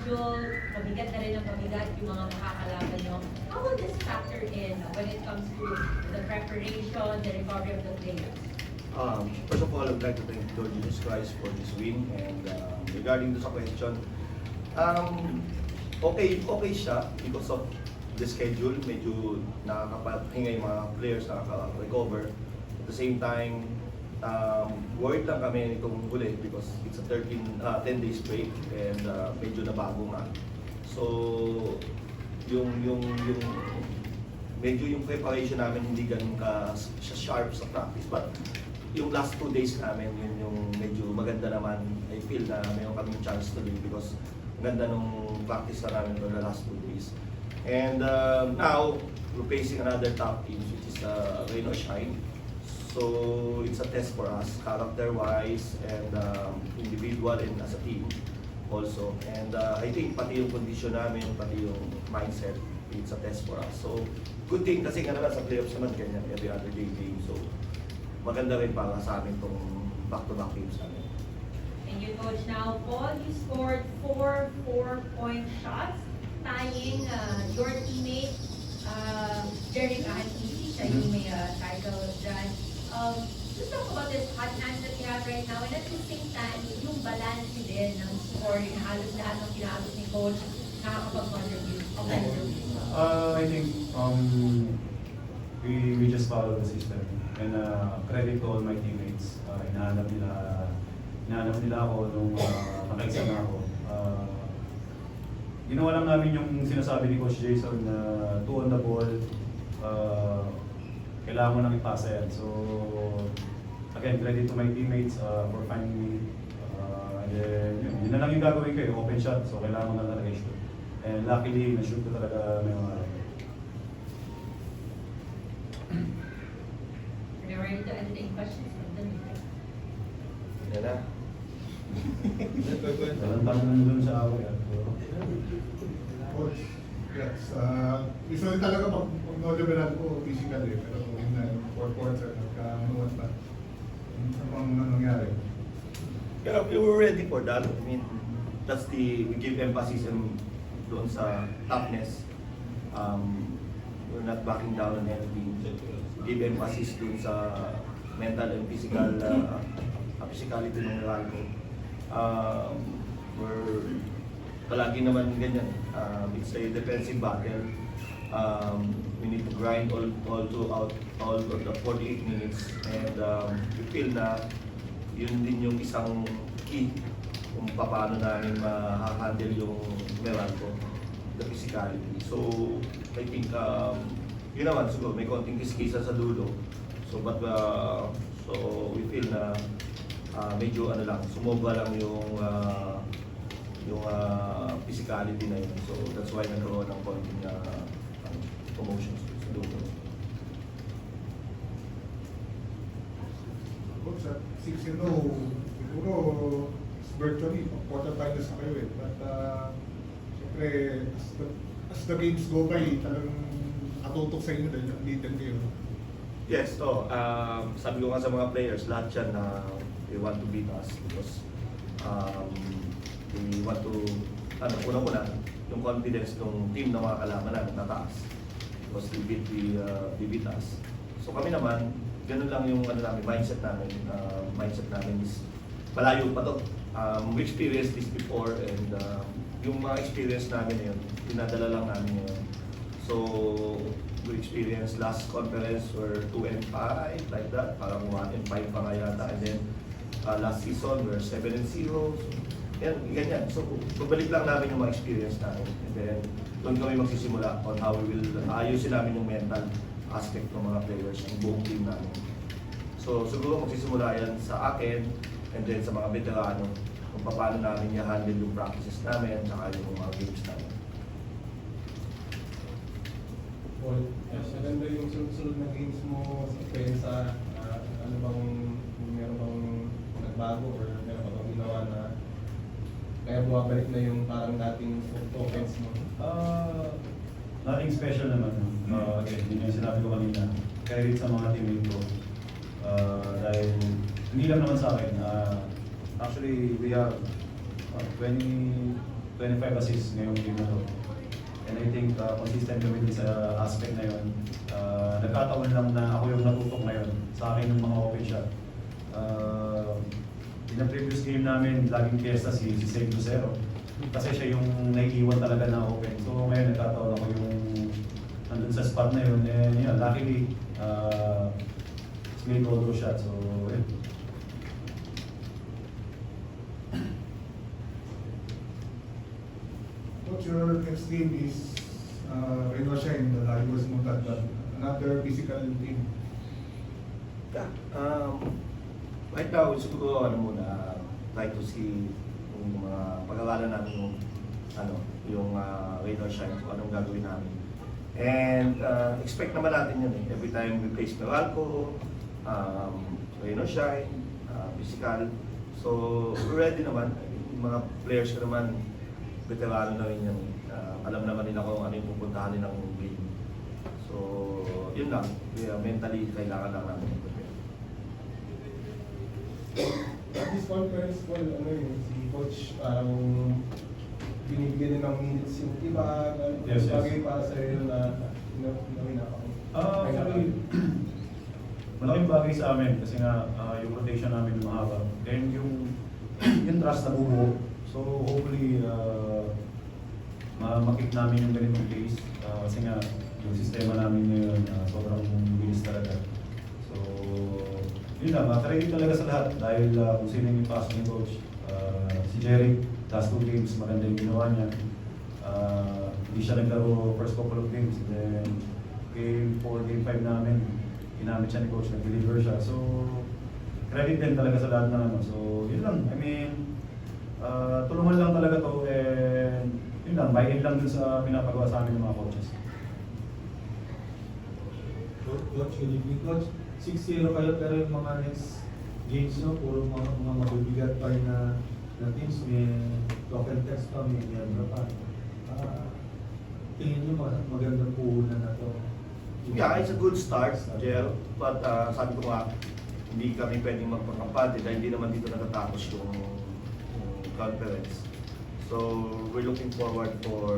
schedule, pabigat na rin ang pabigat yung mga makakalaban nyo. How will this factor in when it comes to the preparation, the recovery of the players? First of all, I'd like to thank Lord Jesus Christ for this win. And regarding to sa question, okay siya because of the schedule. Medyo nakakapahinga yung mga players, nakaka-recover. At the same time, worried lang kami itong huli because it's a 10 days break and medyo nabago nga. So, medyo yung preparation namin hindi ganun ka sharp sa practice. But yung last 2 days namin, yun yung medyo maganda naman. I feel na mayroon kaming chance to win because ganda nung practice na namin for the last 2 days. And now, we're facing another top team which is Rain or Shine. So, it's a test for us, character-wise and individual and as a team also. And I think pati yung condition namin, pati yung mindset, it's a test for us. So, good thing kasi nga naman sa playoffs naman ganyan, every other day game. So, maganda rin para sa amin itong back-to-back games namin. And you coach now, Paul, you scored 4 4-point shots, tying your teammate, Jerry Kahantisi, siya yung may title dyan. Let's talk about this hot hand that you have right now, and at the same time, yung balance din ng scoring, halos lahat ng kinaabot ni coach, nakakapag-contribute. I think we just follow the system. And credit to all my teammates. Hinahanap nila ako nung nakaisa na ako. Ginawa lang namin yung sinasabi ni Coach Jason na 2 on the ball, kailangan mo nang ipasa yan. So, again, credit to my teammates for finding me. And then, yun na lang yung gagawin ko, open shot. So, kailangan mo na talaga i-shoot. And luckily, na-shoot ko talaga may mga Are you ready to entertain questions from the media? Yan na. walang tanong dun sa away. Coach, yes. Isa rin talaga pag no-liberal ko physical eh. Pero in the fourth quarter, nagkanuwan pa. Ano bang nangyari? Yeah, we were ready for that. I mean, we give emphasis doon sa toughness. We're not backing down on anything. We give emphasis doon sa mental and physical physicality ng Meralco. We're palagi naman ganyan. It's a defensive battle. We need to grind all throughout all of the 48 minutes, and we feel na yun din yung isang key kung paano namin ma-handle yung Meralco, the physicality. So, I think yun naman siguro may konting kiskisa sa dulo. So, so we feel na medyo ano lang, sumobra lang yung physicality na yun. So that's why nagkaroon ng konting commotions sa dulo. Coach, at 6-0, siguro virtually quarterfinals na kayo eh. But siyempre, as the games go by, talagang atutok sa inyo dahil unbeaten kayo. Yes, sabi ko nga sa mga players, lahat yan na they want to beat us because we want to, unang-una, yung confidence ng team na mga kalaban namin nataas because they beat us. So kami naman, ganun lang yung mindset namin. Mindset namin is malayo pa to. We experienced this before and yung mga experience namin na yun, dinadala lang namin yun. So, we experienced last conference were 2-5 like that, parang 1-5 pa nga yata, and then last season we're 7-0. So, yan, ganyan. So, babalik lang namin yung mga experience namin, and then doon kami magsisimula on how we will ayusin namin yung mental aspect ng mga players, ng buong team namin. So, siguro magsisimula yan sa akin, and then sa mga veterano, kung paano namin i-handle yung practices namin, saka yung mga games namin. Paul, maganda yung sunod-sunod na games mo sa pensa. Ano bang, meron bang nagbago or meron bang ginawa na kaya bumabalik na yung parang dating offense mo? Nothing special naman. Again, yun yung sinabi ko kanina. Credit sa mga teammate ko. Dahil hindi lang naman sa akin. Actually, we have 20 25 assists ngayong game na to. And I think consistent kami din sa aspect na yun. Nagkataon lang na ako yung natutok ngayon sa akin yung mga open shot. In the previous game namin, laging fiesta si Save Lucero. Kasi siya yung naiiwan talaga na open. So ngayon nagkataon ako yung nandun sa spot na yun. And yeah, luckily, made all those shots. So yeah. Coach, your next game is Reno Shine, the Rivals Montat, but another physical team. Yeah. Right now, siguro try to see yung mga pag-aralan namin yung rain or shine, kung anong gagawin namin. And expect naman natin yun eh. Every time we face Meralco, rain or shine, physical. So, ready naman. Yung mga players ko naman, veterano na rin yan. Alam naman nila kung ano yung pupuntahan nilang game. So, yun lang. Mentally, kailangan lang namin i-prepare. At this conference call, si Coach, parang binibigyan din ng minutes yung iba, Yes. bagay para sa iyo na ako. Actually, malaking bagay sa amin kasi nga yung rotation namin mahaba. And yung trust na buo. So hopefully, makik namin yung ganitong case. Kasi nga, yung sistema namin ngayon, sobrang bilis talaga. So, yun lang, ready talaga sa lahat dahil kung sino yung pasok ni Coach. Si Jerry, last 2 games, maganda yung ginawa niya. Hindi siya naglaro first couple of games. Then, game 4, game 5 namin, ginamit siya ni Coach, nag-deliver siya. So, credit din talaga sa lahat na ano. So, yun lang. I mean, tulungan lang talaga to and yun lang, buy-in lang dun sa pinapagawa sa amin ng mga coaches. Coach, good evening, Coach. 6-0 kayo pero yung mga next games nyo, puro mga mabibigat pa rin na teams, may talk and text pa, may miyembro pa. Tingin nyo magandang puhunan na to? Yeah, it's a good start, Jel. But sabi ko nga, hindi kami pwedeng magpakampante dahil hindi naman dito natatapos yung conference. So we're looking forward for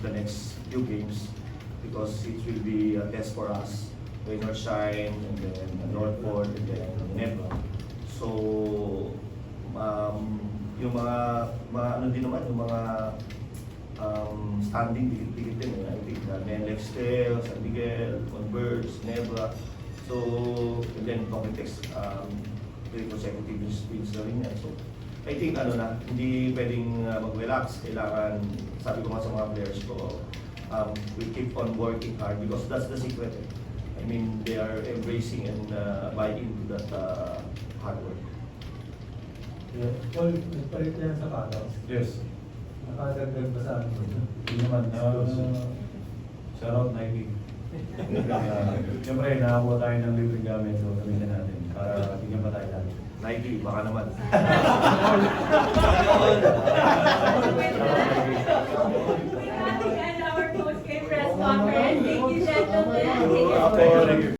the next few games because it will be a test for us. Rain or shine, and then Northport, and then Nebra. So yung mga ano din naman, yung mga standing dikit-dikit din. I think Menlex, San Miguel, Converse, Nebra. So, and then Comitex, 3 consecutive wins na rin yan. So, I think hindi pwedeng mag-relax. Kailangan, sabi ko nga sa mga players ko, we keep on working hard because that's the secret. I mean, they are embracing and buying into that hard work. Yeah. Paul, nagpalit na yan sa Pataw. Yes. Nakadagdag ba sa amin? Hindi naman. Shout out Nike. Siyempre, nakakuha tayo ng libreng gamit, so gamitin natin para bigyan pa tayo lagi. Nike, baka naman. And our post-game press conference. Thank you, gentlemen. Okay, thank you.